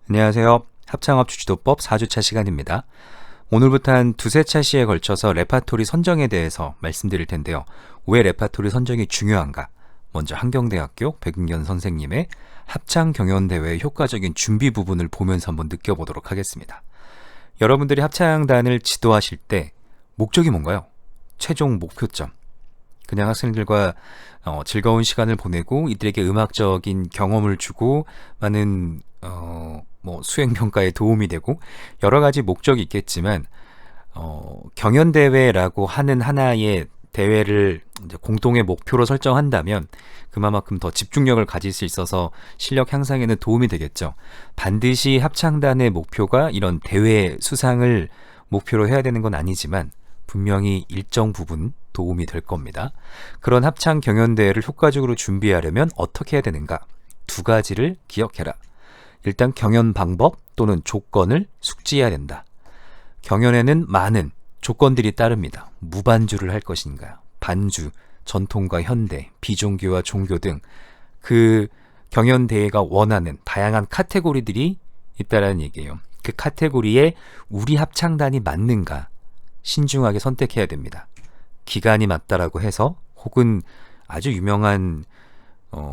안녕하세요. 합창업 주지도법 4주차 시간입니다. 오늘부터 한 두세 차시에 걸쳐서 레파토리 선정에 대해서 말씀드릴 텐데요. 왜 레파토리 선정이 중요한가? 먼저 한경대학교 백은견 선생님의 합창 경연대회의 효과적인 준비 부분을 보면서 한번 느껴보도록 하겠습니다. 여러분들이 합창단을 지도하실 때 목적이 뭔가요? 최종 목표점. 그냥 학생들과 즐거운 시간을 보내고 이들에게 음악적인 경험을 주고 많은 수행평가에 도움이 되고 여러 가지 목적이 있겠지만 경연대회라고 하는 하나의 대회를 이제 공동의 목표로 설정한다면 그만큼 더 집중력을 가질 수 있어서 실력 향상에는 도움이 되겠죠. 반드시 합창단의 목표가 이런 대회 수상을 목표로 해야 되는 건 아니지만 분명히 일정 부분 도움이 될 겁니다. 그런 합창 경연대회를 효과적으로 준비하려면 어떻게 해야 되는가? 두 가지를 기억해라. 일단 경연 방법 또는 조건을 숙지해야 된다. 경연에는 많은 조건들이 따릅니다. 무반주를 할 것인가, 반주, 전통과 현대, 비종교와 종교 등 그 경연대회가 원하는 다양한 카테고리들이 있다는 얘기예요. 그 카테고리에 우리 합창단이 맞는가 신중하게 선택해야 됩니다. 기간이 맞다라고 해서 혹은 아주 유명한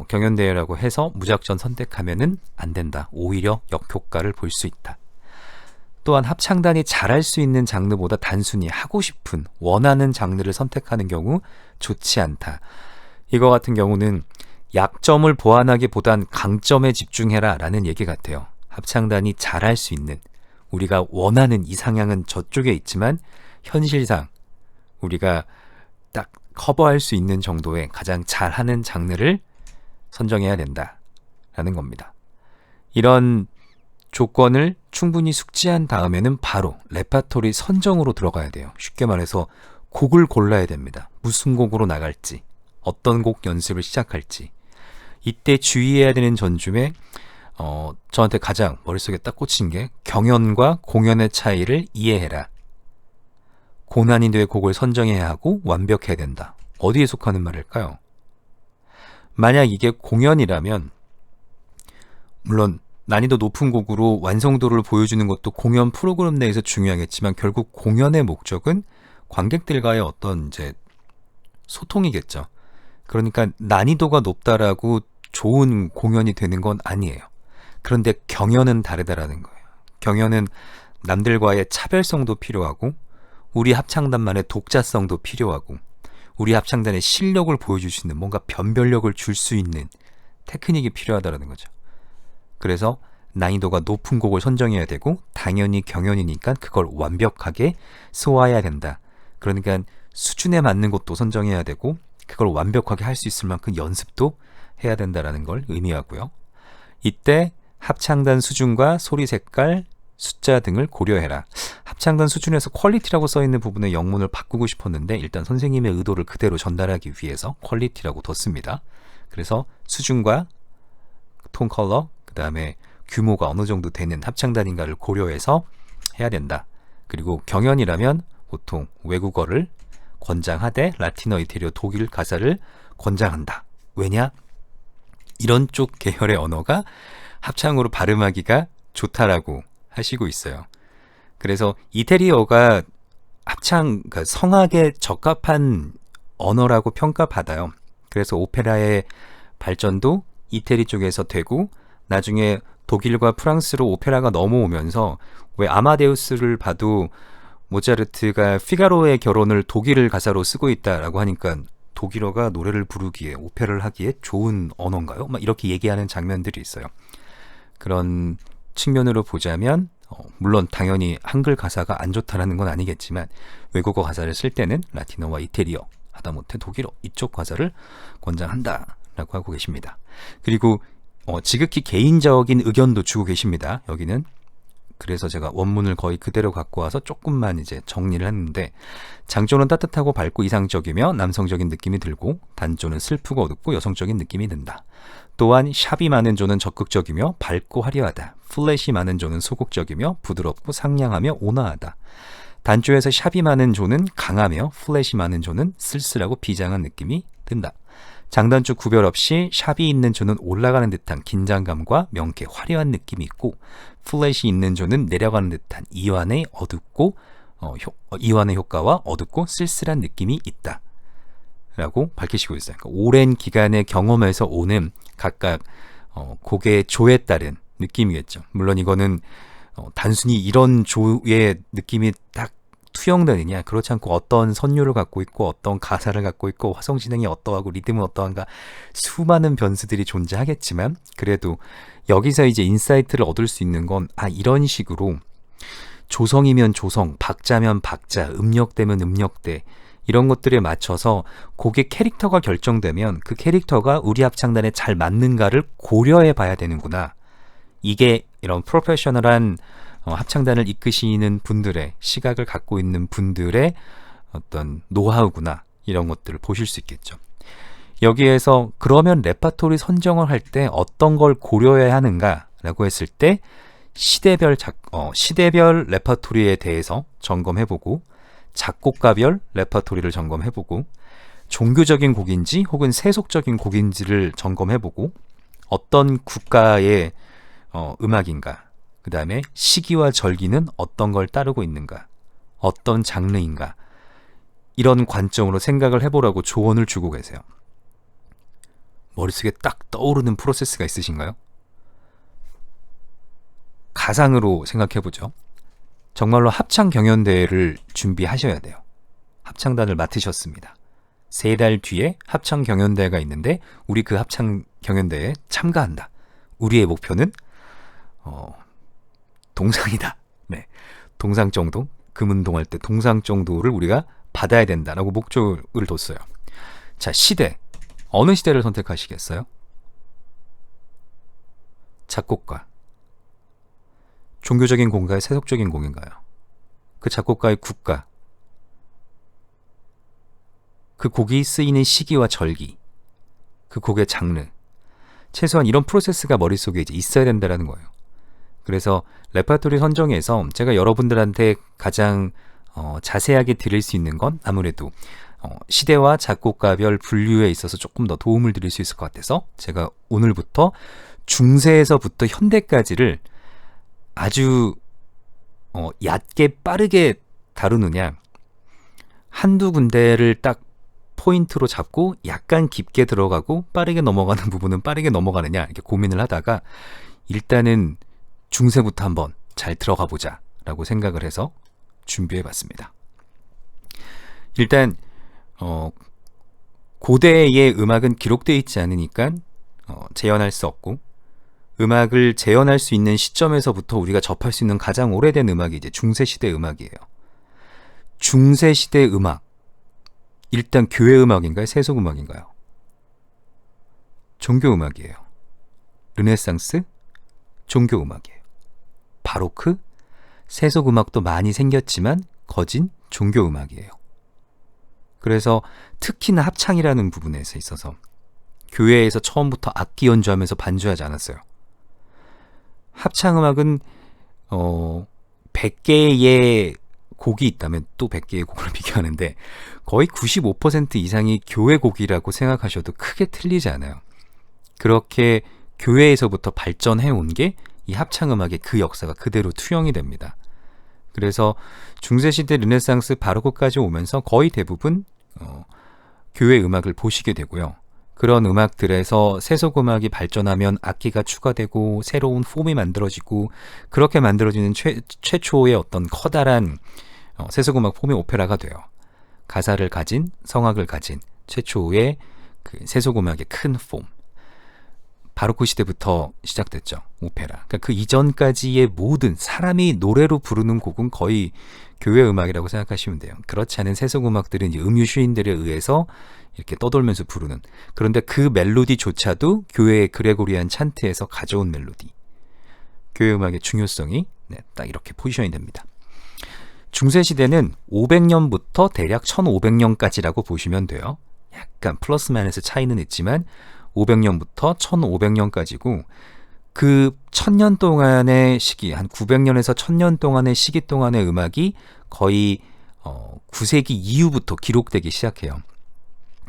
경연대회라고 해서 무작정 선택하면은 안 된다. 오히려 역효과를 볼 수 있다. 또한 합창단이 잘할 수 있는 장르보다 단순히 하고 싶은 원하는 장르를 선택하는 경우 좋지 않다. 이거 같은 경우는 약점을 보완하기보단 강점에 집중해라 라는 얘기 같아요. 합창단이 잘할 수 있는 우리가 원하는 이상향은 저쪽에 있지만 현실상 우리가 딱 커버할 수 있는 정도의 가장 잘하는 장르를 선정해야 된다라는 겁니다. 이런 조건을 충분히 숙지한 다음에는 바로 레파토리 선정으로 들어가야 돼요. 쉽게 말해서 곡을 골라야 됩니다. 무슨 곡으로 나갈지, 어떤 곡 연습을 시작할지. 이때 주의해야 되는 점 중에 저한테 가장 머릿속에 딱 꽂힌 게 경연과 공연의 차이를 이해해라. 고난이도의 곡을 선정해야 하고 완벽해야 된다. 어디에 속하는 말일까요? 만약 이게 공연이라면 물론 난이도 높은 곡으로 완성도를 보여주는 것도 공연 프로그램 내에서 중요하겠지만 결국 공연의 목적은 관객들과의 어떤 이제 소통이겠죠. 그러니까 난이도가 높다라고 좋은 공연이 되는 건 아니에요. 그런데 경연은 다르다라는 거예요. 경연은 남들과의 차별성도 필요하고 우리 합창단만의 독자성도 필요하고 우리 합창단의 실력을 보여줄 수 있는 뭔가 변별력을 줄 수 있는 테크닉이 필요하다는 거죠. 그래서 난이도가 높은 곡을 선정해야 되고 당연히 경연이니까 그걸 완벽하게 소화해야 된다. 그러니까 수준에 맞는 것도 선정해야 되고 그걸 완벽하게 할 수 있을 만큼 연습도 해야 된다는 걸 의미하고요. 이때 합창단 수준과 소리 색깔, 숫자 등을 고려해라. 합창단 수준에서 퀄리티라고 써있는 부분의 영문을 바꾸고 싶었는데 일단 선생님의 의도를 그대로 전달하기 위해서 퀄리티라고 뒀습니다. 그래서 수준과 톤 컬러, 그 다음에 규모가 어느 정도 되는 합창단인가를 고려해서 해야 된다. 그리고 경연이라면 보통 외국어를 권장하되 라틴어, 이태리어, 독일 가사를 권장한다. 왜냐? 이런 쪽 계열의 언어가 합창으로 발음하기가 좋다라고 하시고 있어요. 그래서 이태리어가 합창, 그러니까 성악에 적합한 언어라고 평가받아요. 그래서 오페라의 발전도 이태리 쪽에서 되고 나중에 독일과 프랑스로 오페라가 넘어오면서 왜 아마데우스를 봐도 모차르트가 피가로의 결혼을 독일 가사로 쓰고 있다라고 하니까 독일어가 노래를 부르기에 오페라를 하기에 좋은 언어인가요? 막 이렇게 얘기하는 장면들이 있어요. 그런 측면으로 보자면 물론 당연히 한글 가사가 안 좋다라는 건 아니겠지만 외국어 가사를 쓸 때는 라틴어와 이태리어, 하다못해 독일어 이쪽 가사를 권장한다라고 하고 계십니다. 그리고 지극히 개인적인 의견도 주고 계십니다. 여기는 그래서 제가 원문을 거의 그대로 갖고 와서 조금만 이제 정리를 했는데 장조는 따뜻하고 밝고 이상적이며 남성적인 느낌이 들고 단조는 슬프고 어둡고 여성적인 느낌이 든다. 또한 샵이 많은 조는 적극적이며 밝고 화려하다. 플랫이 많은 조는 소극적이며 부드럽고 상냥하며 온화하다. 단조에서 샵이 많은 조는 강하며 플랫이 많은 조는 쓸쓸하고 비장한 느낌이 든다. 장단주 구별 없이 샵이 있는 조는 올라가는 듯한 긴장감과 명쾌 화려한 느낌이 있고, 플랫이 있는 조는 내려가는 듯한 이완의 효과와 어둡고 쓸쓸한 느낌이 있다 라고 밝히시고 있어요. 그러니까 오랜 기간의 경험에서 오는 각각 곡의 조에 따른 느낌이겠죠. 물론 이거는 단순히 이런 조의 느낌이 딱 투영되느냐, 그렇지 않고 어떤 선율을 갖고 있고 어떤 가사를 갖고 있고 화성 진행이 어떠하고 리듬은 어떠한가, 수많은 변수들이 존재하겠지만, 그래도 여기서 이제 인사이트를 얻을 수 있는 건 이런 식으로 조성이면 조성, 박자면 박자, 음역대면 음역대, 이런 것들에 맞춰서 곡의 캐릭터가 결정되면 그 캐릭터가 우리 합창단에 잘 맞는가를 고려해 봐야 되는구나. 이게 이런 프로페셔널한 합창단을 이끄시는 분들의 시각을 갖고 있는 분들의 어떤 노하우구나, 이런 것들을 보실 수 있겠죠. 여기에서 그러면 레파토리 선정을 할 때 어떤 걸 고려해야 하는가 라고 했을 때, 시대별 레파토리에 대해서 점검해보고, 작곡가별 레파토리를 점검해보고, 종교적인 곡인지 혹은 세속적인 곡인지를 점검해보고, 어떤 국가의 음악인가, 그 다음에 시기와 절기는 어떤 걸 따르고 있는가, 어떤 장르인가, 이런 관점으로 생각을 해보라고 조언을 주고 계세요. 머릿속에 딱 떠오르는 프로세스가 있으신가요? 가상으로 생각해보죠. 정말로 합창 경연대회를 준비하셔야 돼요. 합창단을 맡으셨습니다. 3달 뒤에 합창 경연대회가 있는데 우리 그 합창 경연대회에 참가한다. 우리의 목표는 동상이다. 네, 동상 정도, 금운동할 때 동상 정도를 우리가 받아야 된다라고 목적을 뒀어요. 자, 시대, 어느 시대를 선택하시겠어요? 작곡가, 종교적인 공가요? 세속적인 공인가요? 그 작곡가의 국가, 그 곡이 쓰이는 시기와 절기, 그 곡의 장르, 최소한 이런 프로세스가 머릿속에 이제 있어야 된다는 거예요. 그래서 레파토리 선정에서 제가 여러분들한테 가장 자세하게 드릴 수 있는 건 아무래도 시대와 작곡가별 분류에 있어서 조금 더 도움을 드릴 수 있을 것 같아서, 제가 오늘부터 중세에서부터 현대까지를 아주 얕게 빠르게 다루느냐, 한두 군데를 딱 포인트로 잡고 약간 깊게 들어가고 빠르게 넘어가는 부분은 빠르게 넘어가느냐, 이렇게 고민을 하다가 일단은 중세부터 한번 잘 들어가 보자 라고 생각을 해서 준비해 봤습니다. 일단 고대의 음악은 기록되어 있지 않으니까 재현할 수 없고, 음악을 재현할 수 있는 시점에서부터 우리가 접할 수 있는 가장 오래된 음악이 이제 중세시대 음악이에요. 중세시대 음악, 일단 교회 음악인가요? 세속 음악인가요? 종교 음악이에요. 르네상스, 종교 음악이에요. 바로크, 세속 음악도 많이 생겼지만 거진 종교 음악이에요. 그래서 특히나 합창이라는 부분에서 있어서 교회에서 처음부터 악기 연주하면서 반주하지 않았어요. 합창음악은 100개의 곡이 있다면 또 100개의 곡을 비교하는데 거의 95% 이상이 교회 곡이라고 생각하셔도 크게 틀리지 않아요. 그렇게 교회에서부터 발전해 온 게 이 합창음악의 그 역사가 그대로 투영이 됩니다. 그래서 중세시대, 르네상스, 바로크까지 오면서 거의 대부분 교회 음악을 보시게 되고요. 그런 음악들에서 세속음악이 발전하면 악기가 추가되고 새로운 폼이 만들어지고, 그렇게 만들어지는 최초의 어떤 커다란 세속음악 폼이 오페라가 돼요. 가사를 가진, 성악을 가진 최초의 그 세속음악의 큰 폼. 바로크 시대부터 시작됐죠, 오페라. 그러니까 그 이전까지의 모든 사람이 노래로 부르는 곡은 거의 교회 음악이라고 생각하시면 돼요. 그렇지 않은 세속음악들은 음유 시인들에 의해서 이렇게 떠돌면서 부르는, 그런데 그 멜로디조차도 교회의 그레고리안 찬트에서 가져온 멜로디. 교회 음악의 중요성이 딱 이렇게 포지션이 됩니다. 중세시대는 500년부터 대략 1500년까지라고 보시면 돼요. 약간 플러스 마이너스 차이는 있지만 500년부터 1500년까지고, 그 1000년 동안의 시기, 한 900년에서 1000년 동안의 시기 동안의 음악이 거의 9세기 이후부터 기록되기 시작해요.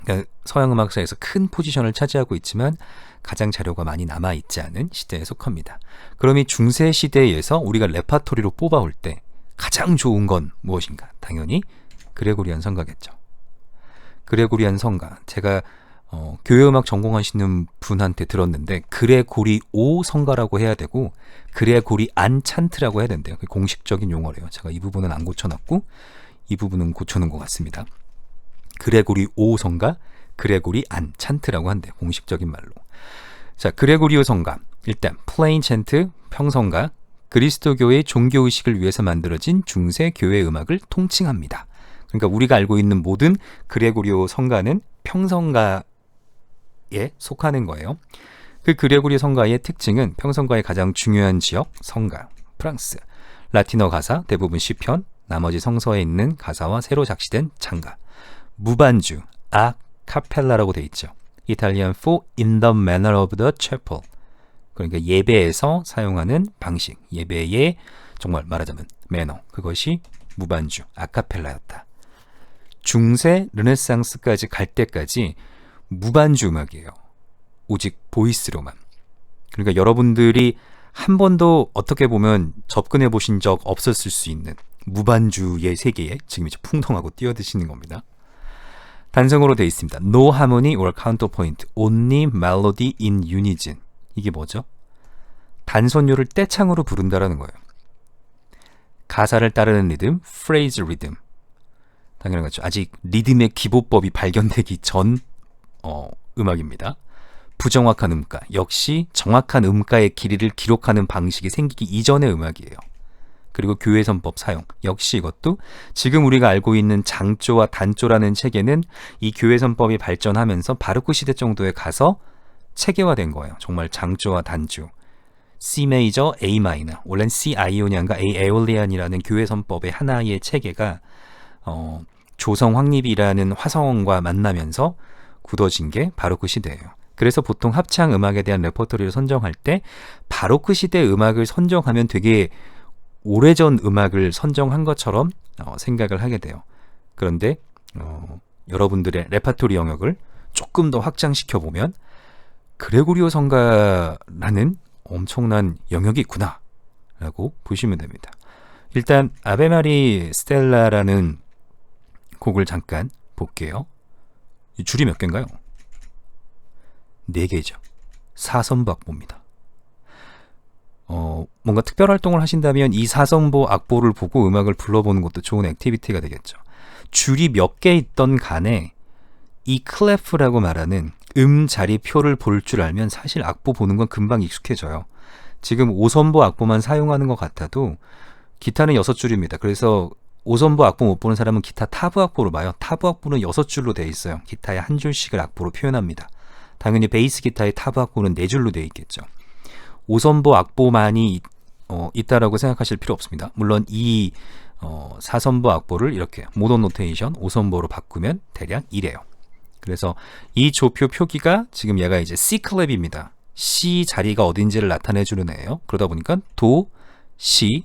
그러니까 서양 음악사에서 큰 포지션을 차지하고 있지만 가장 자료가 많이 남아있지 않은 시대에 속합니다. 그럼 이 중세 시대에서 우리가 레파토리로 뽑아올 때 가장 좋은 건 무엇인가? 당연히 그레고리안 성가겠죠. 그레고리안 성가, 제가 교회음악 전공하시는 분한테 들었는데 그레고리오 성가라고 해야 되고 그레고리안 찬트라고 해야 된대요. 공식적인 용어래요. 제가 이 부분은 안 고쳐놨고 이 부분은 고쳐놓은 것 같습니다. 그레고리오 성가, 그레고리안 찬트라고 한대요. 공식적인 말로. 자, 그레고리오 성가, 일단 플레인 찬트, 평성가, 그리스도교의 종교의식을 위해서 만들어진 중세 교회 음악을 통칭합니다. 그러니까 우리가 알고 있는 모든 그레고리오 성가는 평성가에 속하는 거예요. 그 그레고리오 성가의 특징은 평성가의 가장 중요한 지역, 성가, 프랑스, 라틴어 가사, 대부분 시편, 나머지 성서에 있는 가사와 새로 작시된 창가, 무반주, 아카펠라라고 돼 있죠. 이탈리안 for in the manner of the chapel. 그러니까 예배에서 사용하는 방식, 예배의 정말 말하자면 매너, 그것이 무반주, 아카펠라였다. 중세 르네상스까지 갈 때까지 무반주 음악이에요. 오직 보이스로만. 그러니까 여러분들이 한 번도 어떻게 보면 접근해 보신 적 없었을 수 있는 무반주의 세계에 지금 이제 풍덩하고 뛰어드시는 겁니다. 단성으로 되어 있습니다. No harmony or counterpoint, only melody in unison. 이게 뭐죠? 단선율을 떼창으로 부른다라는 거예요. 가사를 따르는 리듬, phrase rhythm. 당연한 거죠. 아직 리듬의 기보법이 발견되기 전 음악입니다. 부정확한 음가, 역시 정확한 음가의 길이를 기록하는 방식이 생기기 이전의 음악이에요. 그리고 교회선법 사용, 역시 이것도 지금 우리가 알고 있는 장조와 단조라는 체계는 이 교회선법이 발전하면서 바로크 시대 정도에 가서 체계화된 거예요. 정말 장조와 단조, C 메이저, A 마이너, 원래는 C 아이오니안과 A 에올리안이라는 교회선법의 하나의 체계가 조성 확립이라는 화성과 만나면서 굳어진 게 바로크 시대예요. 그래서 보통 합창 음악에 대한 레퍼토리를 선정할 때 바로크 시대 음악을 선정하면 되게 오래전 음악을 선정한 것처럼 생각을 하게 돼요. 그런데 여러분들의 레퍼토리 영역을 조금 더 확장시켜 보면 그레고리오 성가라는 엄청난 영역이 있구나 라고 보시면 됩니다. 일단 아베 마리 스텔라라는 곡을 잠깐 볼게요. 이 줄이 몇 개인가요? 4개죠. 4선부 악보입니다. 뭔가 특별 활동을 하신다면 이 4선부 악보를 보고 음악을 불러보는 것도 좋은 액티비티가 되겠죠. 줄이 몇 개 있던 간에 이 클래프라고 말하는 자리표를 볼 줄 알면 사실 악보 보는 건 금방 익숙해져요. 지금 5선부 악보만 사용하는 것 같아도 기타는 6줄입니다. 그래서 5선부 악보 못 보는 사람은 기타 타브 악보로 봐요. 타브 악보는 6줄로 되어 있어요. 기타의 한 줄씩을 악보로 표현합니다. 당연히 베이스 기타의 타브 악보는 4줄로 되어 있겠죠. 5선부 악보만이 있다라고 생각하실 필요 없습니다. 물론 이 4선부 악보를 이렇게 모던 노테이션 5선부로 바꾸면 대략 이래요. 그래서 이 조표 표기가 지금 얘가 이제 C 클랩입니다. C 자리가 어딘지를 나타내 주는 애예요. 그러다 보니까 도, 시,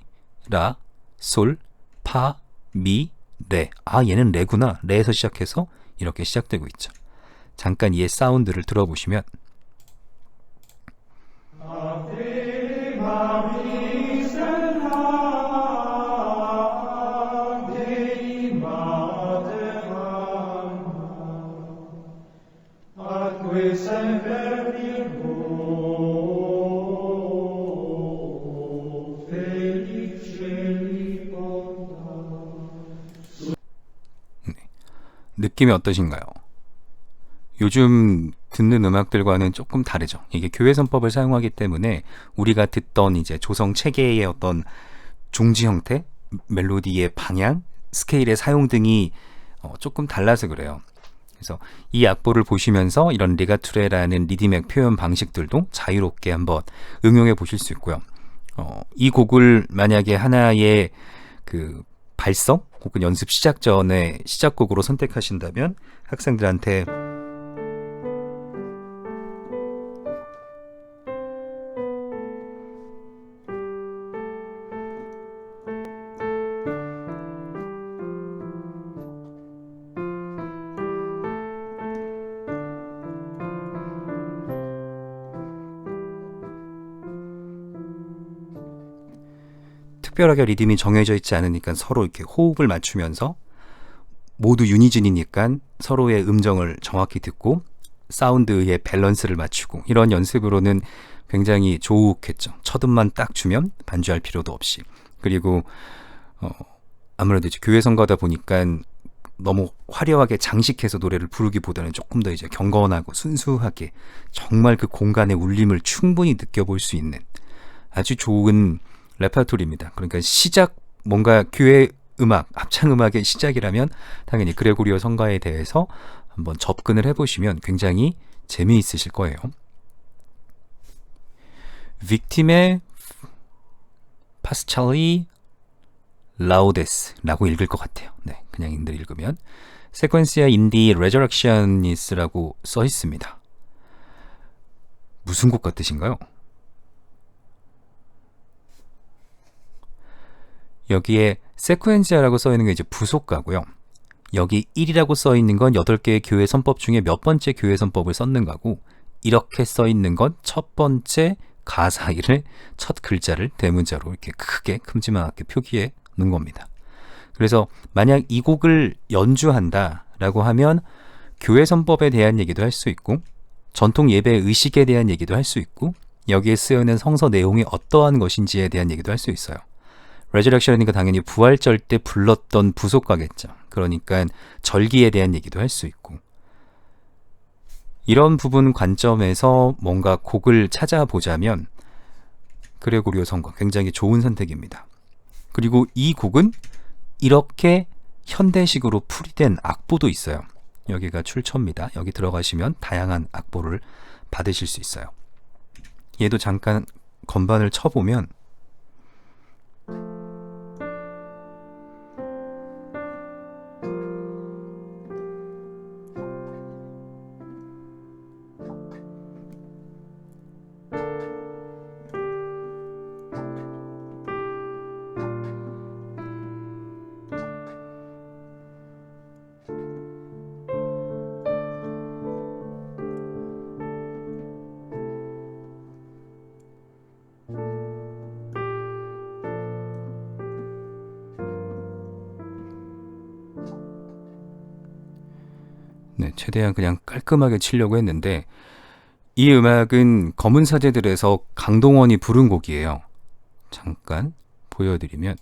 라, 솔, 파, 미, 레. 아, 얘는 레구나. 레에서 시작해서 이렇게 시작되고 있죠. 잠깐 이의 사운드를 들어보시면 느낌이 어떠신가요? 요즘 듣는 음악들과는 조금 다르죠. 이게 교회선법을 사용하기 때문에 우리가 듣던 이제 조성 체계의 어떤 종지 형태, 멜로디의 방향, 스케일의 사용 등이 조금 달라서 그래요. 그래서 이 악보를 보시면서 이런 리가투레라는 리드맥 표현 방식들도 자유롭게 한번 응용해 보실 수 있고요. 이 곡을 만약에 하나의 그 발성 혹은 연습 시작 전에 시작곡으로 선택하신다면 학생들한테 특별하게 리듬이 정해져 있지 않으니까 서로 이렇게 호흡을 맞추면서 모두 유니즌이니까 서로의 음정을 정확히 듣고 사운드의 밸런스를 맞추고 이런 연습으로는 굉장히 좋겠죠. 첫 음만 딱 주면 반주할 필요도 없이. 그리고 아무래도 이제 교회 선거다 보니까 너무 화려하게 장식해서 노래를 부르기보다는 조금 더 이제 경건하고 순수하게 정말 그 공간의 울림을 충분히 느껴볼 수 있는 아주 좋은 레퍼토리입니다. 그러니까 시작 뭔가 교회 음악, 합창 음악의 시작이라면 당연히 그레고리오 성가에 대해서 한번 접근을 해보시면 굉장히 재미있으실 거예요. 빅팀의 파스찰리 라우데스라고 읽을 것 같아요. 네, 그냥 읽으면 세퀀시아 인디 레저렉션이스라고 써 있습니다. 무슨 곡 같으신가요? 여기에 세쿠엔시아라고 써 있는 게 이제 부속가고요. 여기 1이라고 써 있는 건 8개의 교회 선법 중에 몇 번째 교회 선법을 썼는 거고, 이렇게 써 있는 건 첫 번째 가사를 첫 글자를 대문자로 이렇게 크게 큼지막하게 표기해 놓은 겁니다. 그래서 만약 이 곡을 연주한다라고 하면 교회 선법에 대한 얘기도 할 수 있고 전통 예배 의식에 대한 얘기도 할 수 있고 여기에 쓰여 있는 성서 내용이 어떠한 것인지에 대한 얘기도 할 수 있어요. 레저렉션이니까 당연히 부활절 때 불렀던 부속가겠죠. 그러니까 절기에 대한 얘기도 할 수 있고 이런 부분 관점에서 뭔가 곡을 찾아보자면 그레고리오 성가 굉장히 좋은 선택입니다. 그리고 이 곡은 이렇게 현대식으로 풀이된 악보도 있어요. 여기가 출처입니다. 여기 들어가시면 다양한 악보를 받으실 수 있어요. 얘도 잠깐 건반을 쳐보면 네, 최대한 그냥 깔끔하게 치려고 했는데 이 음악은 검은 사제들에서 강동원이 부른 곡이에요. 잠깐 보여드리면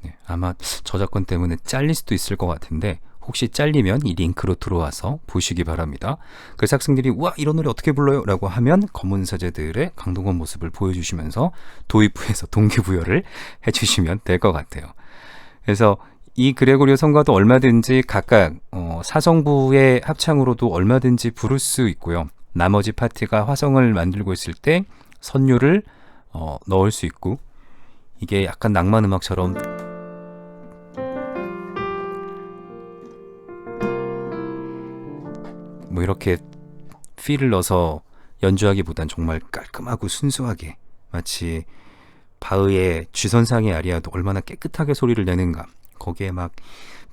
네, 아마 저작권 때문에 잘릴 수도 있을 것 같은데 혹시 잘리면 이 링크로 들어와서 보시기 바랍니다. 그래서 학생들이 와 이런 노래 어떻게 불러요? 라고 하면 검은 사제들의 강동원 모습을 보여주시면서 도입부에서 동기부여를 해주시면 될 것 같아요. 그래서 이 그레고리오 성가도 얼마든지 각각 사성부의 합창으로도 얼마든지 부를 수 있고요. 나머지 파트가 화성을 만들고 있을 때 선율을 넣을 수 있고 이게 약간 낭만 음악처럼 뭐 이렇게 필을 넣어서 연주하기보단 정말 깔끔하고 순수하게 마치 바흐의 쥐선상의 아리아도 얼마나 깨끗하게 소리를 내는가 거기에 막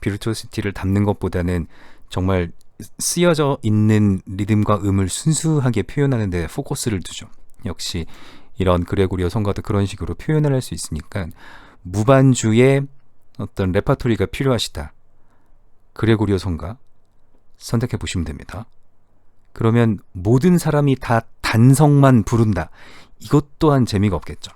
비르투오시티를 담는 것보다는 정말 쓰여져 있는 리듬과 음을 순수하게 표현하는 데 포커스를 두죠. 역시 이런 그레고리오 성가도 그런 식으로 표현을 할 수 있으니까 무반주의 어떤 레파토리가 필요하시다. 그레고리오 성가 선택해 보시면 됩니다. 그러면 모든 사람이 다 단성만 부른다. 이것 또한 재미가 없겠죠.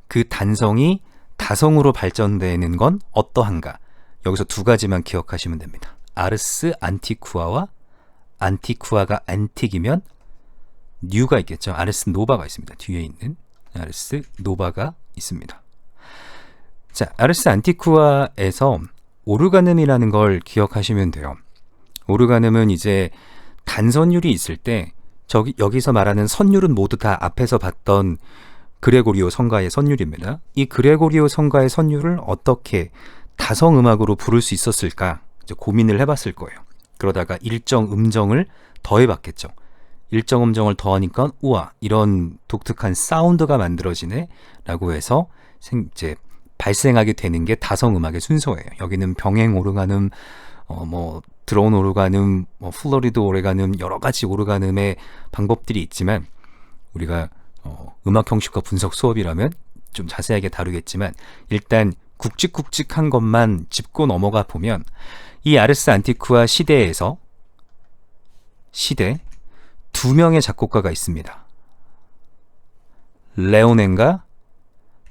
그 단성이 다성으로 발전되는 건 어떠한가? 여기서 두 가지만 기억하시면 됩니다. 아르스 안티쿠아와 안티쿠아가 안틱이면 뉴가 있겠죠. 아르스 노바가 있습니다. 뒤에 있는 아르스 노바가 있습니다. 자, 아르스 안티쿠아에서 오르가눔이라는 걸 기억하시면 돼요. 오르가눔은 이제 단선율이 있을 때 여기서 말하는 선율은 모두 다 앞에서 봤던 그레고리오 성가의 선율입니다. 이 그레고리오 성가의 선율을 어떻게 다성음악으로 부를 수 있었을까 이제 고민을 해봤을 거예요. 그러다가 일정 음정을 더해봤겠죠. 일정 음정을 더하니까 우와 이런 독특한 사운드가 만들어지네 라고 해서 이제 발생하게 되는 게 다성음악의 순서예요. 여기는 병행 오르가눔, 드론 오르가눔, 플로리드 오르가눔 여러 가지 오르가눔의 방법들이 있지만 우리가 음악 형식과 분석 수업이라면 좀 자세하게 다루겠지만 일단 굵직굵직한 것만 짚고 넘어가 보면 이 아르스 안티쿠아 시대 두 명의 작곡가가 있습니다. 레오넨과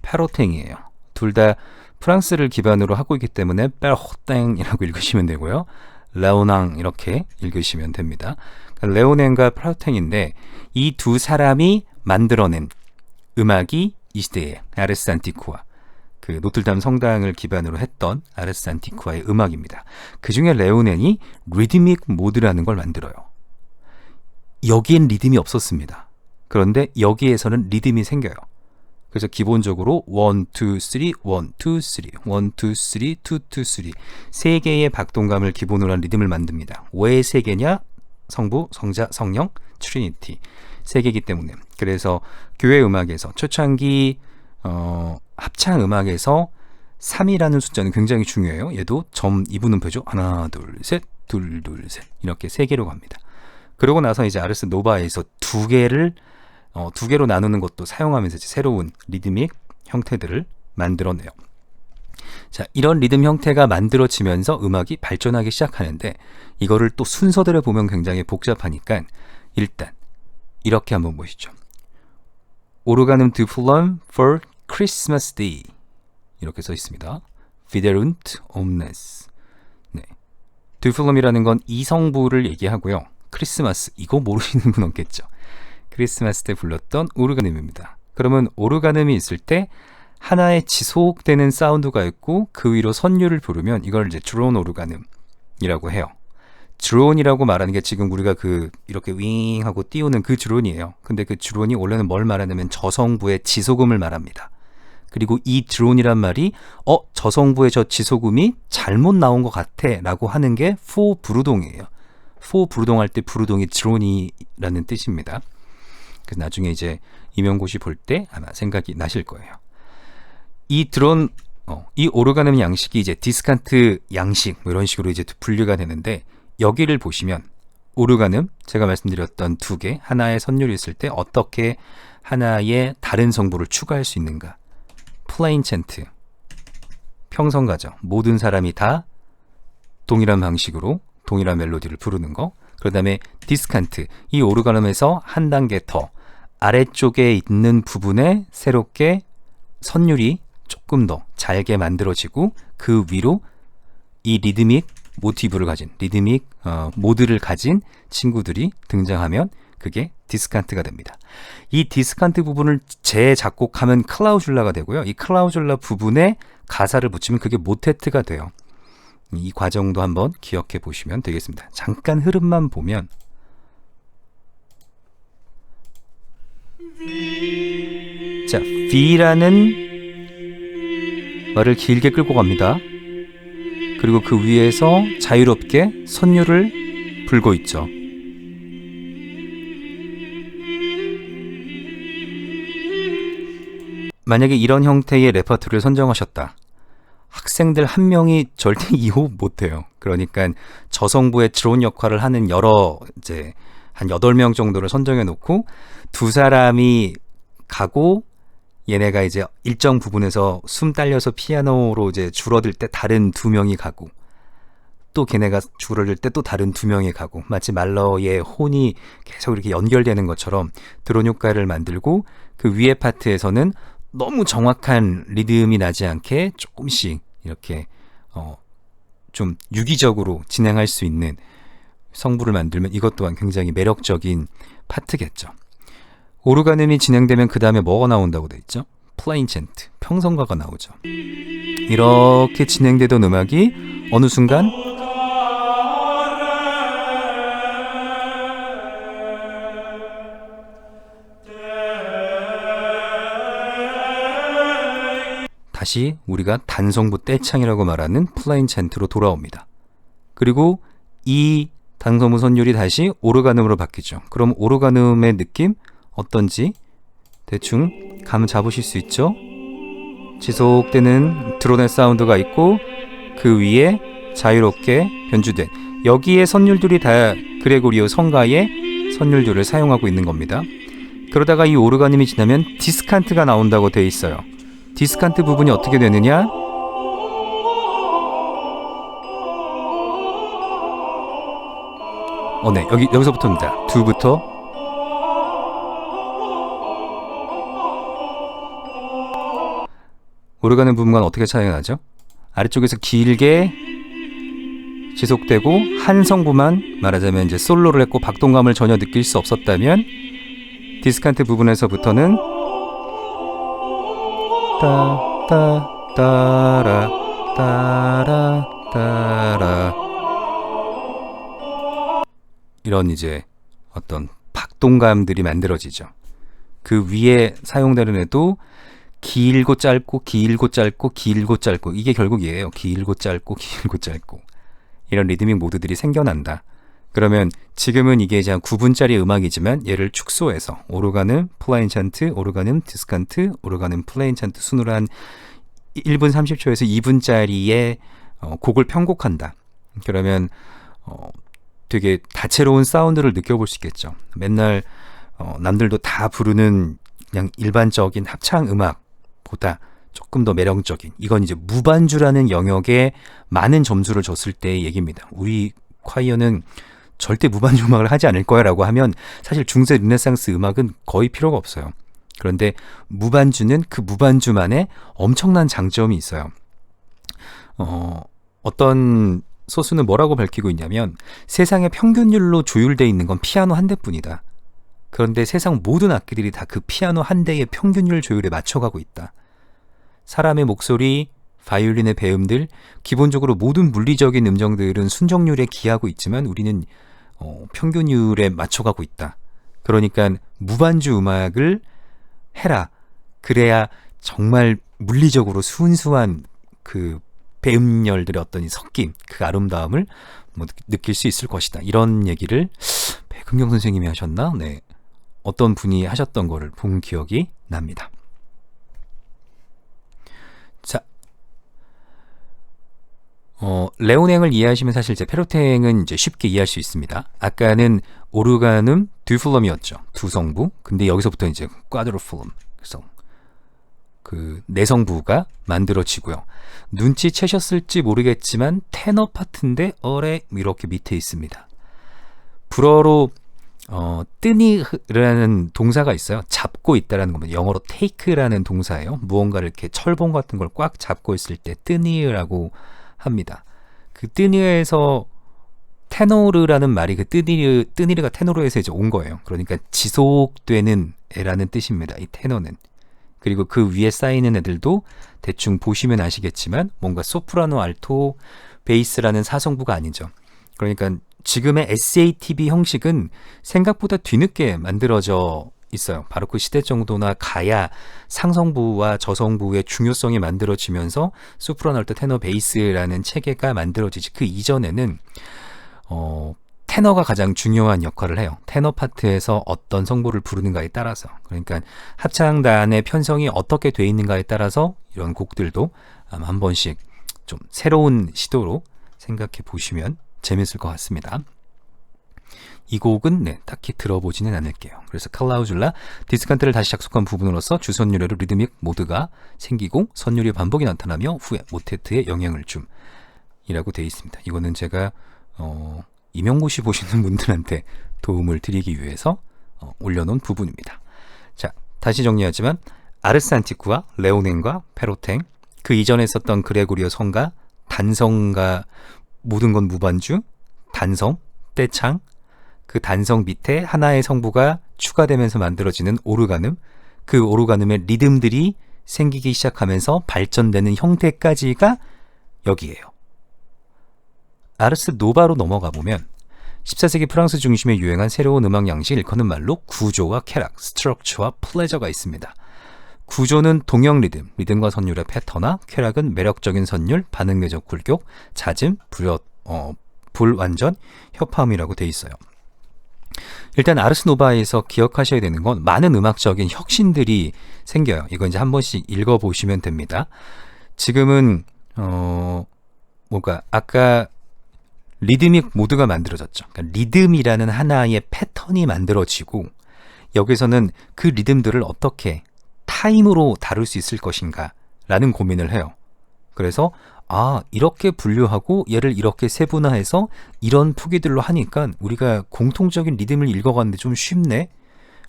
페로탱이에요. 둘 다 프랑스를 기반으로 하고 있기 때문에 페로탱이라고 읽으시면 되고요. 레오낭 이렇게 읽으시면 됩니다. 그러니까 레오넨과 페로탱인데 이 두 사람이 만들어낸 음악이 이 시대의 아르스 안티쿠아, 그 노틀담 성당을 기반으로 했던 아르스 안티쿠아의 음악입니다. 그 중에 레오넨이 리드믹 모드라는 걸 만들어요. 여기엔 리듬이 없었습니다. 그런데 여기에서는 리듬이 생겨요. 그래서 기본적으로 1, 2, 3, 1, 2, 3, 1, 2, 3, 2, 2, 3 세 개의 박동감을 기본으로 한 리듬을 만듭니다. 왜 세 개냐? 성부, 성자, 성령, 트리니티 세 개이기 때문에. 그래서 교회 음악에서 초창기 합창 음악에서 3이라는 숫자는 굉장히 중요해요. 얘도 점 2분음표죠. 표죠. 하나, 둘, 셋, 둘, 둘, 셋 이렇게 세 개로 갑니다. 그러고 나서 이제 아르스 노바에서 두 개로 나누는 것도 사용하면서 이제 새로운 리드믹 형태들을 만들어내요. 자, 이런 리듬 형태가 만들어지면서 음악이 발전하기 시작하는데 이거를 또 순서대로 보면 굉장히 복잡하니까 일단 이렇게 한번 보시죠. 오르가눔 드 플럼 for Christmas Day 이렇게 써 있습니다. Fiderunt omnes. 네, 드 플럼이라는 건 이성부를 얘기하고요. 크리스마스 이거 모르시는 분 없겠죠. 크리스마스 때 불렀던 오르가눔입니다. 그러면 오르가눔이 있을 때 하나의 지속되는 사운드가 있고 그 위로 선율을 부르면 이걸 이제 드론 오르가눔이라고 해요. 드론이라고 말하는 게 지금 우리가 이렇게 윙 하고 띄우는 그 드론이에요. 근데 그 드론이 원래는 뭘 말하냐면 저성부의 지속음을 말합니다. 그리고 이 드론이란 말이 저성부의 저 지속음이 잘못 나온 것 같아 라고 하는 게 포 부르동이에요. 포 부르동 할 때 부르동이 드론이라는 뜻입니다. 그래서 나중에 이제 임용고시 볼 때 아마 생각이 나실 거예요. 이 드론, 이 오르가눔 양식이 이제 디스칸트 양식 이런 식으로 이제 분류가 되는데 여기를 보시면 오르가눔 제가 말씀드렸던 두 개 하나의 선율이 있을 때 어떻게 하나의 다른 성부를 추가할 수 있는가. 플레인 챈트 평성가죠. 모든 사람이 다 동일한 방식으로 동일한 멜로디를 부르는 거. 그 다음에 디스칸트 이 오르가눔에서 한 단계 더 아래쪽에 있는 부분에 새롭게 선율이 조금 더 잘게 만들어지고 그 위로 이 리드믹 모티브를 가진 리드믹 모드를 가진 친구들이 등장하면 그게 디스칸트가 됩니다. 이 디스칸트 부분을 재작곡하면 클라우줄라가 되고요. 이 클라우줄라 부분에 가사를 붙이면 그게 모테트가 돼요. 이 과정도 한번 기억해 보시면 되겠습니다. 잠깐 흐름만 보면 자, V라는 말을 길게 끌고 갑니다. 그리고 그 위에서 자유롭게 선율을 불고 있죠. 만약에 이런 형태의 레퍼토리를 선정하셨다. 학생들 한 명이 절대 이호 못해요. 그러니까 저성부의 드론 역할을 하는 이제 한 8명 정도를 선정해 놓고 두 사람이 가고 얘네가 이제 일정 부분에서 숨 딸려서 피아노로 이제 줄어들 때 다른 두 명이 가고 또 걔네가 줄어들 때 또 다른 두 명이 가고 마치 말러의 혼이 계속 이렇게 연결되는 것처럼 드론 효과를 만들고 그 위에 파트에서는 너무 정확한 리듬이 나지 않게 조금씩 이렇게 좀 유기적으로 진행할 수 있는 성부를 만들면 이것 또한 굉장히 매력적인 파트겠죠. 오르가눔이 진행되면 그 다음에 뭐가 나온다고 돼 있죠? 플레인 챈트, 평성가가 나오죠. 이렇게 진행되던 음악이 어느 순간 다시 우리가 단성부 떼창이라고 말하는 플레인 챈트로 돌아옵니다. 그리고 이 단성부 선율이 다시 오르가눔으로 바뀌죠. 그럼 오르가눔의 느낌 어떤지 대충 감 잡으실 수 있죠? 지속되는 드론의 사운드가 있고 그 위에 자유롭게 변주된 여기에 선율들이 다 그레고리오 성가의 선율들을 사용하고 있는 겁니다. 그러다가 이 오르가눔이 지나면 디스칸트가 나온다고 돼 있어요. 디스칸트 부분이 어떻게 되느냐? 네, 여기서부터입니다. 두부터 오르가눔 부분과는 어떻게 차이가 나죠? 아래쪽에서 길게 지속되고 한 성부만 말하자면 이제 솔로를 했고 박동감을 전혀 느낄 수 없었다면 디스칸트 부분에서부터는 따라 따라 따라 이런 이제 어떤 박동감들이 만들어지죠. 그 위에 사용되는 애도 길고 짧고 길고 짧고 길고 짧고 이게 결국이에요. 길고 짧고 길고 짧고 이런 리드믹 모드들이 생겨난다. 그러면 지금은 이게 이제 한 9분짜리 음악이지만 얘를 축소해서 오르가눔, 플레인 찬트, 오르가눔, 디스칸트, 오르가눔, 플레인 찬트 순으로 한 1분 30초에서 2분짜리의 곡을 편곡한다. 그러면 되게 다채로운 사운드를 느껴볼 수 있겠죠. 맨날 남들도 다 부르는 그냥 일반적인 합창 음악보다 조금 더 매력적인 이건 이제 무반주라는 영역에 많은 점수를 줬을 때의 얘기입니다. 우리 콰이어는 절대 무반주 음악을 하지 않을 거야 라고 하면 사실 중세 르네상스 음악은 거의 필요가 없어요. 그런데 무반주는 그 무반주만의 엄청난 장점이 있어요. 어떤 소스는 뭐라고 밝히고 있냐면 세상의 평균율로 조율되어 있는 건 피아노 한 대뿐이다. 그런데 세상 모든 악기들이 다 그 피아노 한 대의 평균율 조율에 맞춰가고 있다. 사람의 목소리, 바이올린의 배음들, 기본적으로 모든 물리적인 음정들은 순정률에 기하고 있지만 우리는 평균율에 맞춰가고 있다. 그러니까 무반주 음악을 해라. 그래야 정말 물리적으로 순수한 그 배음열들의 어떤 이 섞임, 그 아름다움을 느낄 수 있을 것이다. 이런 얘기를 백은경 선생님이 하셨나? 네. 어떤 분이 하셨던 거를 본 기억이 납니다. 자, 레오냉을 이해하시면 사실 이제 페로탱은 이제 쉽게 이해할 수 있습니다. 아까는 오르가눔 듀플럼이었죠. 두 성부. 근데 여기서부터 이제 꽈드로플럼. 그래서 그 내성부가 만들어지고요. 눈치채셨을지 모르겠지만 테너 파트인데 어레 이렇게 밑에 있습니다. 불어로 뜨니라는 동사가 있어요. 잡고 있다라는 겁니다. 영어로 take라는 동사예요. 무언가를 이렇게 철봉 같은 걸 꽉 잡고 있을 때 뜨니라고 합니다. 그 뜨니에서 테노르라는 말이 그 뜨니르가 테노르에서 이제 온 거예요. 그러니까 지속되는 애라는 뜻입니다. 이 테너는. 그리고 그 위에 쌓이는 애들도 대충 보시면 아시겠지만 뭔가 소프라노, 알토, 베이스라는 사성부가 아니죠. 그러니까 지금의 SATB 형식은 생각보다 뒤늦게 만들어져 있어요. 바로크 시대 정도나 가야 상성부와 저성부의 중요성이 만들어지면서 소프라노, 알토, 테너, 베이스라는 체계가 만들어지지. 그 이전에는 테너가 가장 중요한 역할을 해요. 테너 파트에서 어떤 성부를 부르는가에 따라서. 그러니까 합창단의 편성이 어떻게 돼 있는가에 따라서 이런 곡들도 아마 한 번씩 좀 새로운 시도로 생각해 보시면 재밌을 것 같습니다. 이 곡은 딱히 들어보지는 않을게요. 그래서 클라우줄라, 디스칸트를 다시 작속한 부분으로서 주선율의 리드믹 모드가 생기고 선율의 반복이 나타나며 후에 모테트에 영향을 줌 이라고 되어 있습니다. 이거는 제가 임용고시 보시는 분들한테 도움을 드리기 위해서 올려놓은 부분입니다. 자, 다시 정리하지만 아르스 안티쿠와 레오냉과 페로탱, 그 이전에 썼던 그레고리오 성가, 단성가, 모든 건 무반주, 단성, 떼창, 그 단성 밑에 하나의 성부가 추가되면서 만들어지는 오르가눔, 그 오르가눔의 리듬들이 생기기 시작하면서 발전되는 형태까지가 여기에요. 아르스 노바로 넘어가 보면 14세기 프랑스 중심에 유행한 새로운 음악 양식을 일컫는 말로 구조와 쾌락, 스트럭처와 플레저가 있습니다. 구조는 동형 리듬, 리듬과 선율의 패턴화, 쾌락은 매력적인 선율, 반응 내적 굴곡, 잦음, 불완전 협화음이라고 돼 있어요. 일단 아르스노바에서 기억하셔야 되는 건 많은 음악적인 혁신들이 생겨요. 이거 이제 한 번씩 읽어보시면 됩니다. 지금은 뭔가 아까 리드믹 모드가 만들어졌죠. 그러니까 리듬이라는 하나의 패턴이 만들어지고 여기서는 그 리듬들을 어떻게 타임으로 다룰 수 있을 것인가 라는 고민을 해요. 그래서 이렇게 분류하고 얘를 이렇게 세분화해서 이런 표기들로 하니까 우리가 공통적인 리듬을 읽어가는데 좀 쉽네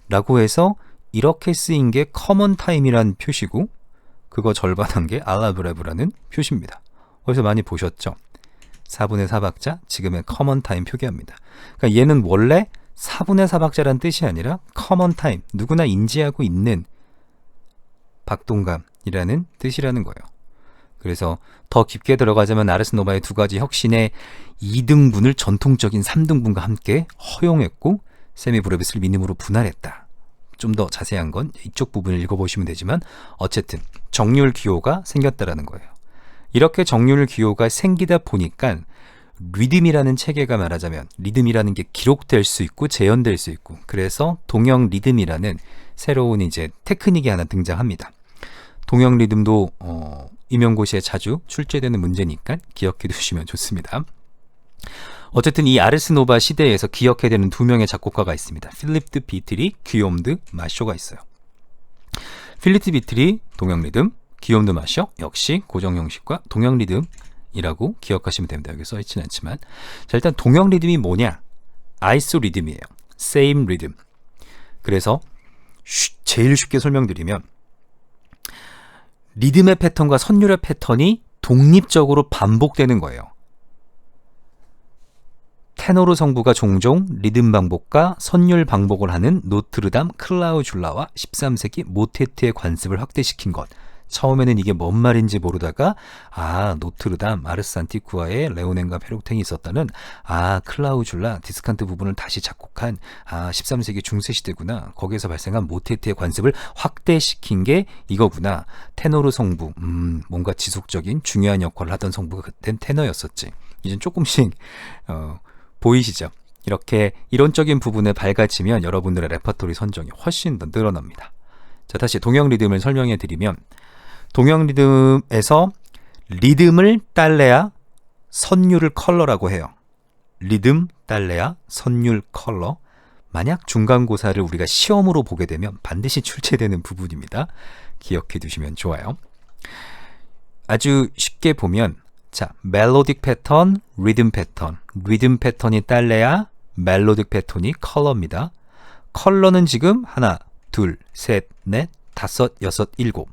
라고 해서 이렇게 쓰인 게 커먼 타임이라는 표시고 그거 절반한 게 알라브레브라는 표시입니다. 거기서 많이 보셨죠? 4분의 4박자, 지금의 커먼 타임 표기합니다. 그러니까 얘는 원래 4분의 4박자라는 뜻이 아니라 커먼 타임, 누구나 인지하고 있는 박동감이라는 뜻이라는 거예요. 그래서 더 깊게 들어가자면 아르스노바의 두 가지 혁신의 2등분을 전통적인 3등분과 함께 허용했고 세미브레빗을 미님으로 분할했다. 좀 더 자세한 건 이쪽 부분을 읽어보시면 되지만 어쨌든 정률 기호가 생겼다라는 거예요. 이렇게 정률 기호가 생기다 보니까 리듬이라는 체계가 말하자면 리듬이라는 게 기록될 수 있고 재현될 수 있고 그래서 동형 리듬이라는 새로운 이제 테크닉이 하나 등장합니다. 동형 리듬도 임용고시에 자주 출제되는 문제니까 기억해 두시면 좋습니다. 어쨌든 이 아르스노바 시대에서 기억해야 되는 두 명의 작곡가가 있습니다. 필립 비트리, 귀욤 드 마쇼가 있어요. 필립 비트리 동형 리듬, 귀욤 드 마쇼 역시 고정 형식과 동형 리듬이라고 기억하시면 됩니다. 여기 써있지는 않지만 자 일단 동형 리듬이 뭐냐? 아이소 리듬이에요. same 리듬. 그래서 제일 쉽게 설명드리면 리듬의 패턴과 선율의 패턴이 독립적으로 반복되는 거예요. 테노르 성부가 종종 리듬 반복과 선율 반복을 하는 노트르담 클라우줄라와 13세기 모테트의 관습을 확대시킨 것. 처음에는 이게 뭔 말인지 모르다가 노트르담 아르산티쿠아에 레오넨과 페록탱이 있었다는 클라우줄라 디스칸트 부분을 다시 작곡한 13세기 중세시대구나. 거기에서 발생한 모테트의 관습을 확대시킨 게 이거구나. 테노르 성부 뭔가 지속적인 중요한 역할을 하던 성부가 그땐 테너였었지. 이젠 조금씩 보이시죠? 이렇게 이론적인 부분을 밝아지면 여러분들의 레퍼토리 선정이 훨씬 더 늘어납니다. 자, 다시 동형 리듬을 설명해 드리면 동형 리듬에서 리듬을 딸래야 선율을 컬러라고 해요. 리듬 딸래야 선율 컬러. 만약 중간고사를 우리가 시험으로 보게 되면 반드시 출제되는 부분입니다. 기억해 두시면 좋아요. 아주 쉽게 보면 자, 멜로딕 패턴, 리듬 패턴. 리듬 패턴이 딸래야 멜로딕 패턴이 컬러입니다. 컬러는 지금 하나, 둘, 셋, 넷, 다섯, 여섯, 일곱.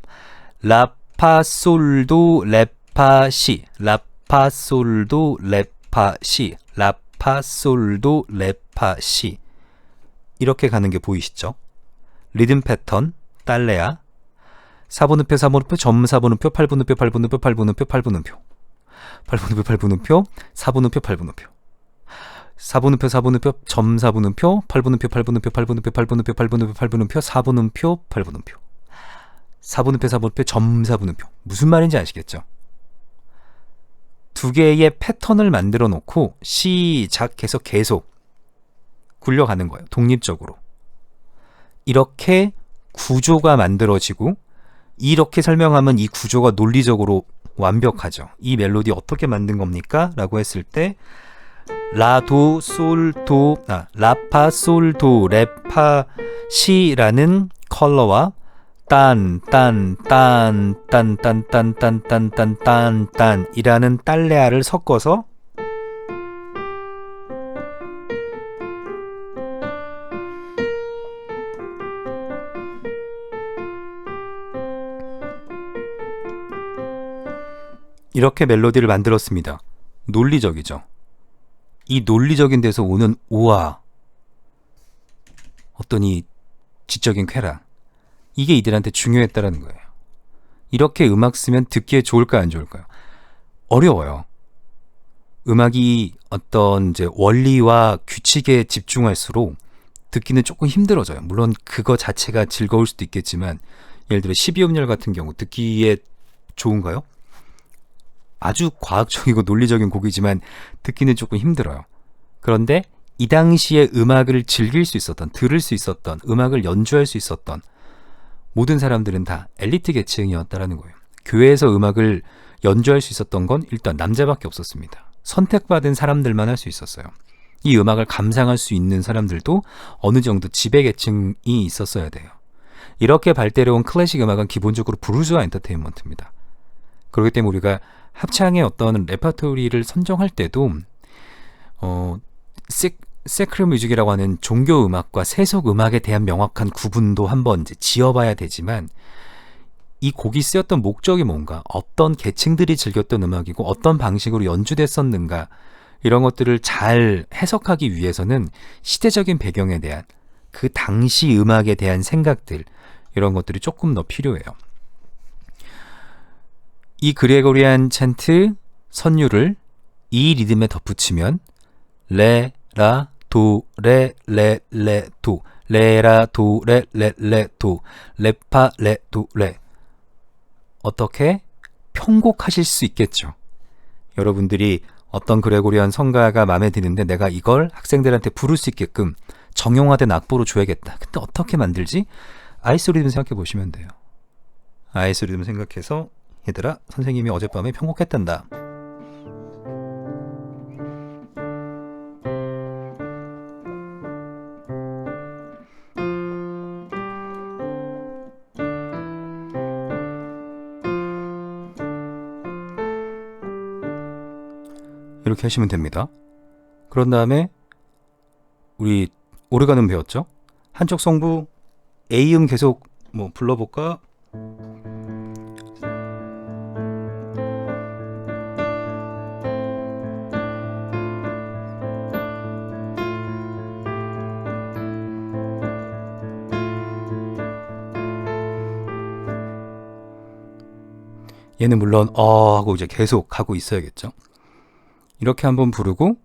라파솔도 레파시, 라파솔도 레파시, 라파솔도 레파시. 이렇게 가는 게 보이시죠? 리듬 패턴 딸래야 4분음표, 4분음표, 점 4분음표, 8분음표, 8분음표, 8분음표, 8분음표. 8분음표, 8분음표, 4분음표, 8분음표. 4분음표, 4분음표, 점 4분음표, 8분음표, 8분음표, 8분음표, 8분음표, 8분음표, 8분음표, 4분음표, 8분음표. 4분음표, 4분음표, 점 4분음표. 무슨 말인지 아시겠죠? 두 개의 패턴을 만들어 놓고 시작해서 계속 굴려가는 거예요. 독립적으로. 이렇게 구조가 만들어지고 이렇게 설명하면 이 구조가 논리적으로 완벽하죠. 이 멜로디 어떻게 만든 겁니까? 라고 했을 때 라도 솔도 라파 솔도 레파 시라는 컬러와 딴 이라는 딸레아를 섞어서 이렇게 멜로디를 만들었습니다. 논리적이죠. 이 논리적인 데서 오는 우와, 어떤 이 지적인 쾌락, 이게 이들한테 중요했다라는 거예요. 이렇게 음악 쓰면 듣기에 좋을까요, 안 좋을까요? 어려워요. 음악이 어떤 이제 원리와 규칙에 집중할수록 듣기는 조금 힘들어져요. 물론 그거 자체가 즐거울 수도 있겠지만 예를 들어 12음열 같은 경우 듣기에 좋은가요? 아주 과학적이고 논리적인 곡이지만 듣기는 조금 힘들어요. 그런데 이 당시에 음악을 즐길 수 있었던, 들을 수 있었던, 음악을 연주할 수 있었던 모든 사람들은 다 엘리트 계층이었다라는 거예요. 교회에서 음악을 연주할 수 있었던 건 일단 남자밖에 없었습니다. 선택받은 사람들만 할 수 있었어요. 이 음악을 감상할 수 있는 사람들도 어느 정도 지배 계층이 있었어야 돼요. 이렇게 발달해온 클래식 음악은 기본적으로 부르주아 엔터테인먼트입니다. 그렇기 때문에 우리가 합창의 어떤 레퍼토리를 선정할 때도 세크럴 뮤직이라고 하는 종교 음악과 세속 음악에 대한 명확한 구분도 한번 이제 지어봐야 되지만, 이 곡이 쓰였던 목적이 뭔가, 어떤 계층들이 즐겼던 음악이고 어떤 방식으로 연주됐었는가, 이런 것들을 잘 해석하기 위해서는 시대적인 배경에 대한, 그 당시 음악에 대한 생각들, 이런 것들이 조금 더 필요해요. 이 그레고리안 찬트 선율을 이 리듬에 덧붙이면 레, 라, 도, 레, 레, 레, 도, 레라, 도, 레, 레, 레, 도, 레파, 레, 도, 레. 어떻게 편곡하실 수 있겠죠. 여러분들이 어떤 그레고리안 성가가 마음에 드는데 내가 이걸 학생들한테 부를 수 있게끔 정형화된 악보로 줘야겠다. 근데 어떻게 만들지? 아이소리듬 생각해 보시면 돼요. 아이소리듬 생각해서 얘들아, 선생님이 어젯밤에 편곡했단다. 이렇게 하시면 됩니다. 그런 다음에 우리 오르간음 배웠죠? 한쪽 성부 A음 계속 불러볼까? 얘는 물론 하고 이제 계속 하고 있어야겠죠. 이렇게 한번 부르고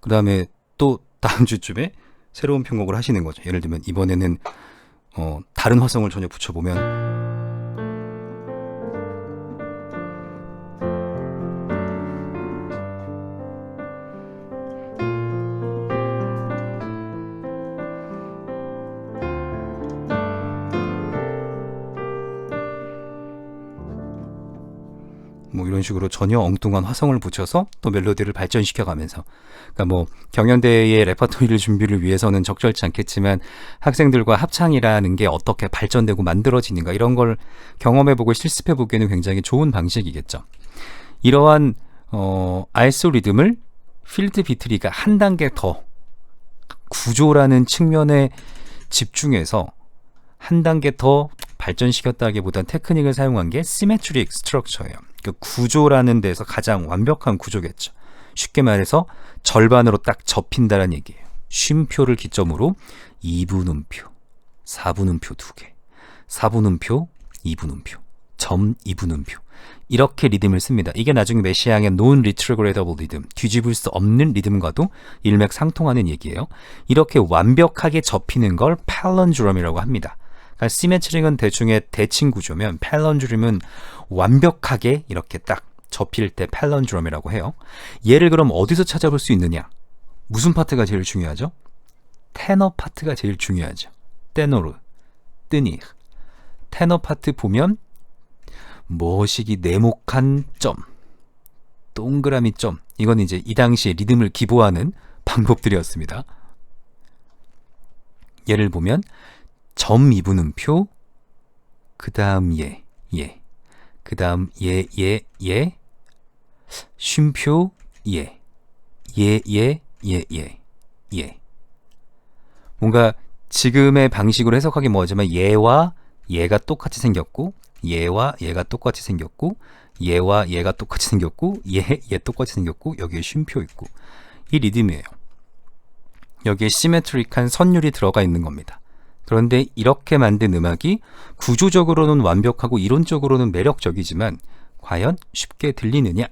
그 다음에 또 다음 주쯤에 새로운 편곡을 하시는 거죠. 예를 들면 이번에는 다른 화성을 전혀 붙여보면, 이런 식으로 전혀 엉뚱한 화성을 붙여서 또 멜로디를 발전시켜 가면서, 그러니까 경연대회의 레퍼토리를 준비를 위해서는 적절치 않겠지만 학생들과 합창이라는 게 어떻게 발전되고 만들어지는가, 이런 걸 경험해보고 실습해보기에는 굉장히 좋은 방식이겠죠. 이러한 알소 리듬을 필드 비트리가 한 단계 더 구조라는 측면에 집중해서 한 단계 더 발전시켰다기보단 테크닉을 사용한 게 시메트릭 스트럭처예요. 그 구조라는 데서 가장 완벽한 구조겠죠. 쉽게 말해서 절반으로 딱 접힌다는 얘기예요. 쉼표를 기점으로 2분음표, 4분음표 2개, 4분음표, 2분음표, 점 2분음표, 이렇게 리듬을 씁니다. 이게 나중에 메시앙의 non-retrogradable 리듬, 뒤집을 수 없는 리듬과도 일맥상통하는 얘기예요. 이렇게 완벽하게 접히는 걸 팔런주럼이라고 합니다. 그러니까 시메트릭은 대충의 대칭 구조면 팔런주럼은 완벽하게 이렇게 딱 접힐 때 팔런주럼이라고 해요. 얘를 그럼 어디서 찾아볼 수 있느냐? 무슨 파트가 제일 중요하죠? 테너 파트가 제일 중요하죠. 테노르, 뜨니. 테너 파트 보면 머시기 네모칸 점, 동그라미 점, 이건 이제 이 당시에 리듬을 기보하는 방법들이었습니다. 예를 보면 점 2분음표, 그 다음 예, 그 다음 예, 쉼표 예, 뭔가 지금의 방식으로 해석하기 뭐하지만 얘와 얘가 똑같이 생겼고, 얘와 얘가 똑같이 생겼고, 얘와 얘가 똑같이 생겼고, 얘 똑같이 생겼고, 여기에 쉼표 있고, 이 리듬이에요. 여기에 시메트릭한 선율이 들어가 있는 겁니다. 그런데 이렇게 만든 음악이 구조적으로는 완벽하고 이론적으로는 매력적이지만 과연 쉽게 들리느냐?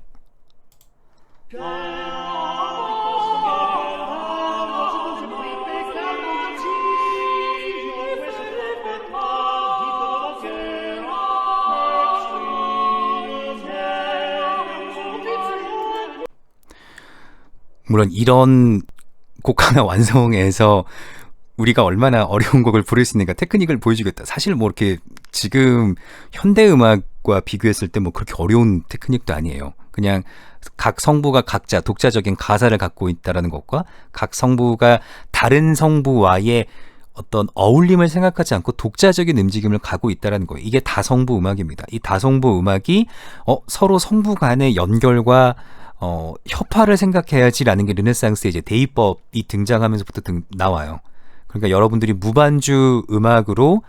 물론 이런 곡 하나 완성해서 우리가 얼마나 어려운 곡을 부를 수 있는가 테크닉을 보여주겠다. 사실 뭐 이렇게 지금 현대 음악과 비교했을 때 뭐 그렇게 어려운 테크닉도 아니에요. 그냥 각 성부가 각자 독자적인 가사를 갖고 있다라는 것과 각 성부가 다른 성부와의 어떤 어울림을 생각하지 않고 독자적인 움직임을 가고 있다라는 거예요. 이게 다성부 음악입니다. 이 다성부 음악이 서로 성부 간의 연결과 협화를 생각해야지라는 게 르네상스의 이제 대의법이 등장하면서부터 나와요. 그러니까 여러분들이 무반주 음악으로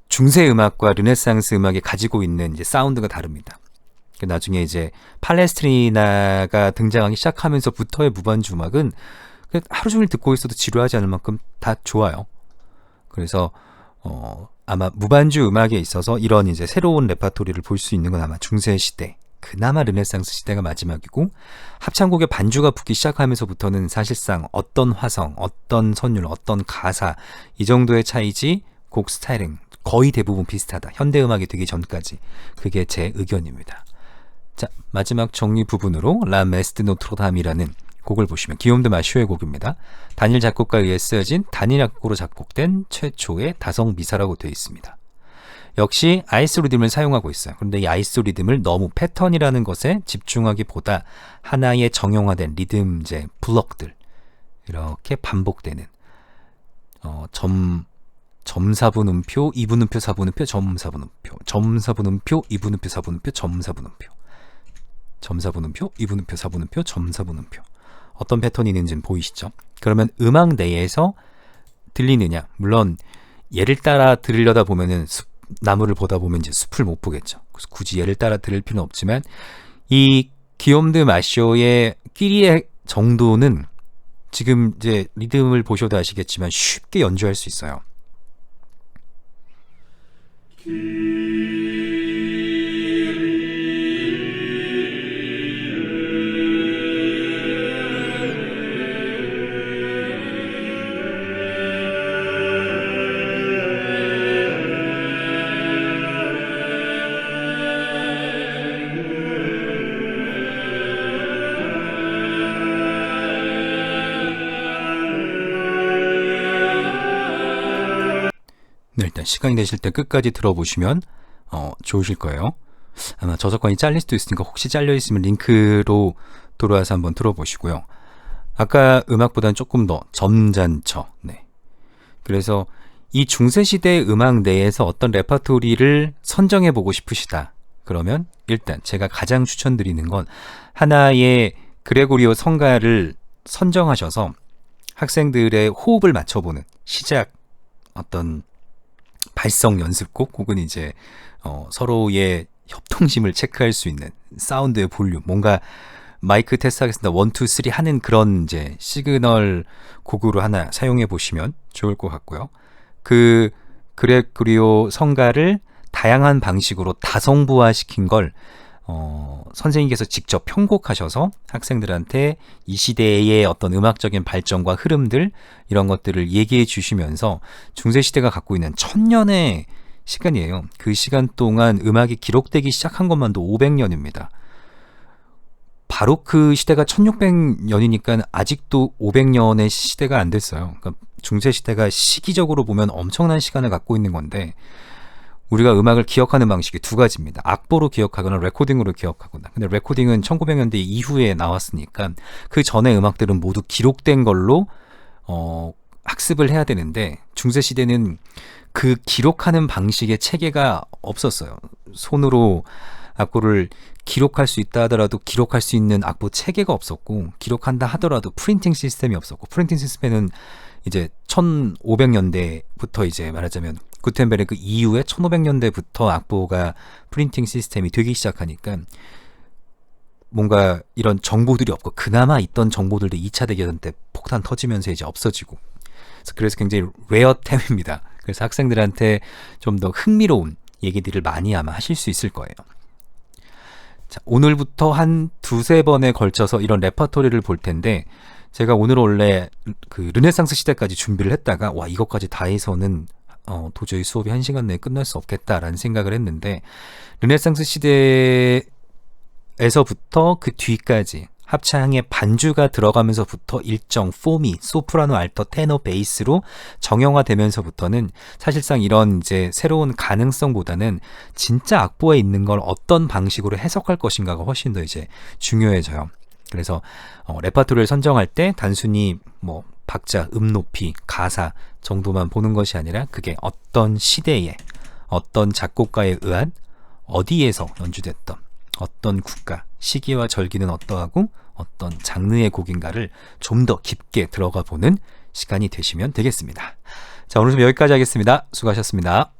중세 음악과 르네상스 음악이 가지고 있는 이제 사운드가 다릅니다. 나중에 이제 팔레스트리나가 등장하기 시작하면서부터의 무반주 음악은 하루 종일 듣고 있어도 지루하지 않을 만큼 다 좋아요. 그래서 아마 무반주 음악에 있어서 이런 이제 새로운 레파토리를 볼 수 있는 건 아마 중세 시대, 그나마 르네상스 시대가 마지막이고, 합창곡에 반주가 붙기 시작하면서부터는 사실상 어떤 화성, 어떤 선율, 어떤 가사 이 정도의 차이지 곡 스타일은 거의 대부분 비슷하다. 현대 음악이 되기 전까지. 그게 제 의견입니다. 자, 마지막 정리 부분으로 라 메스드 노트르담이라는 곡을 보시면 기욤 드 마쇼의 곡입니다. 다닐 작곡가에 의해 쓰여진 단일 악보로 작곡된 최초의 다성 미사라고 되어 있습니다. 역시 아이스 리듬을 사용하고 있어요. 그런데 이 아이스 리듬을 너무 패턴이라는 것에 집중하기보다 하나의 정형화된 리듬제 블럭들, 이렇게 반복되는 점 4분음표, 2분음표, 4분음표, 점 4분음표, 점 4분음표, 2분음표, 4분음표, 점 4분음표, 점 4분음표, 2분음표, 4분음표, 점 4분음표. 어떤 패턴이 있는지는 보이시죠? 그러면 음악 내에서 들리느냐? 물론 얘를 따라 들으려다 보면은 나무를 보다 보면 이제 숲을 못 보겠죠. 그래서 굳이 얘를 따라 들을 필요는 없지만 이 기욤 드 마쇼의 끼리의 정도는 지금 이제 리듬을 보셔도 아시겠지만 쉽게 연주할 수 있어요. 네, 일단 시간이 되실 때 끝까지 들어보시면 좋으실 거예요. 아마 저작권이 잘릴 수도 있으니까 혹시 잘려 있으면 링크로 돌아와서 한번 들어보시고요. 아까 음악보다는 조금 더 점잖죠. 네. 그래서 이 중세시대 음악 내에서 어떤 레퍼토리를 선정해 보고 싶으시다. 그러면 일단 제가 가장 추천드리는 건 하나의 그레고리오 성가를 선정하셔서 학생들의 호흡을 맞춰보는 시작 어떤 발성 연습곡 혹은 이제 서로의 협동심을 체크할 수 있는 사운드의 볼륨, 뭔가 마이크 테스트하겠습니다 1, 2, 3 하는 그런 이제 시그널 곡으로 하나 사용해 보시면 좋을 것 같고요. 그 그레고리오 성가를 다양한 방식으로 다성부화 시킨 걸 선생님께서 직접 편곡하셔서 학생들한테 이 시대의 어떤 음악적인 발전과 흐름들 이런 것들을 얘기해 주시면서 중세시대가 갖고 있는 1000년의 시간이에요. 그 시간 동안 음악이 기록되기 시작한 것만도 500년입니다. 바로크 시대가 1600년이니까 아직도 500년의 시대가 안 됐어요. 그러니까 중세시대가 시기적으로 보면 엄청난 시간을 갖고 있는 건데 우리가 음악을 기억하는 방식이 두 가지입니다. 악보로 기억하거나 레코딩으로 기억하거나. 근데 레코딩은 1900년대 이후에 나왔으니까 그 전에 음악들은 모두 기록된 걸로 학습을 해야 되는데 중세시대는 그 기록하는 방식의 체계가 없었어요. 손으로 악보를 기록할 수 있다 하더라도 기록할 수 있는 악보 체계가 없었고 기록한다 하더라도 프린팅 시스템이 없었고 프린팅 시스템은 이제 1500년대부터 이제 말하자면 구텐베르크 이후에 1500년대부터 악보가 프린팅 시스템이 되기 시작하니까 뭔가 이런 정보들이 없고 그나마 있던 정보들도 2차 대전 때 폭탄 터지면서 이제 없어지고 그래서 굉장히 레어템입니다. 그래서 학생들한테 좀 더 흥미로운 얘기들을 많이 아마 하실 수 있을 거예요. 자, 오늘부터 한 두세 번에 걸쳐서 이런 레퍼토리를 볼 텐데 제가 오늘 원래 그 르네상스 시대까지 준비를 했다가 와 이것까지 다 해서는 도저히 수업이 1시간 내에 끝날 수 없겠다라는 생각을 했는데 르네상스 시대에서부터 그 뒤까지 합창에 반주가 들어가면서부터 일정 폼이 소프라노, 알토, 테너, 베이스로 정형화되면서부터는 사실상 이런 이제 새로운 가능성보다는 진짜 악보에 있는 걸 어떤 방식으로 해석할 것인가가 훨씬 더 이제 중요해져요. 그래서 레파토리를 선정할 때 단순히 뭐 박자, 높이, 가사 정도만 보는 것이 아니라 그게 어떤 시대에 어떤 작곡가에 의한 어디에서 연주됐던 어떤 국가, 시기와 절기는 어떠하고 어떤 장르의 곡인가를 좀 더 깊게 들어가 보는 시간이 되시면 되겠습니다. 자, 오늘 좀 여기까지 하겠습니다. 수고하셨습니다.